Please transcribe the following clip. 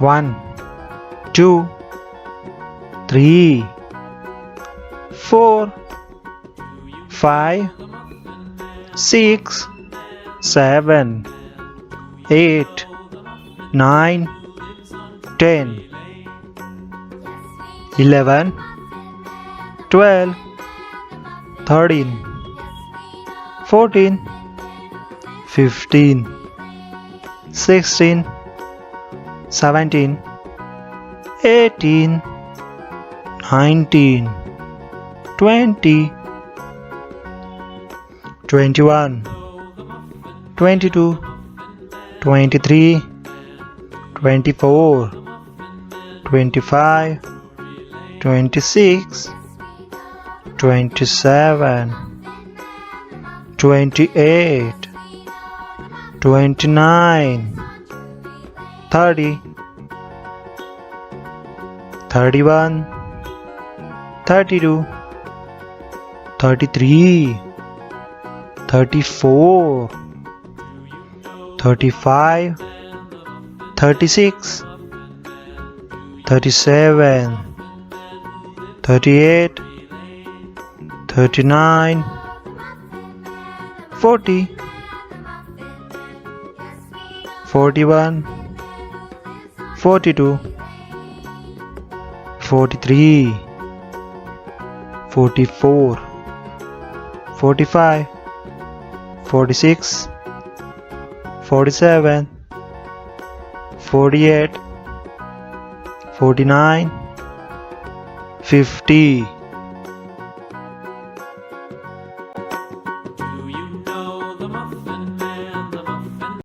1, 2, 3, 4, 5, 6, 7, 8, 9, 10, 11, 12, 13, 14, 15, 16, 17, 18, 19, 20, 21, 22, 23, 24, 25, 26, 27, 28, 29, 30, 31, 32, 33, 34, 35, 36, 37, 38, 39, 40, 41, 42, 43, 44, 45, 46, 47, 48, 49, 50.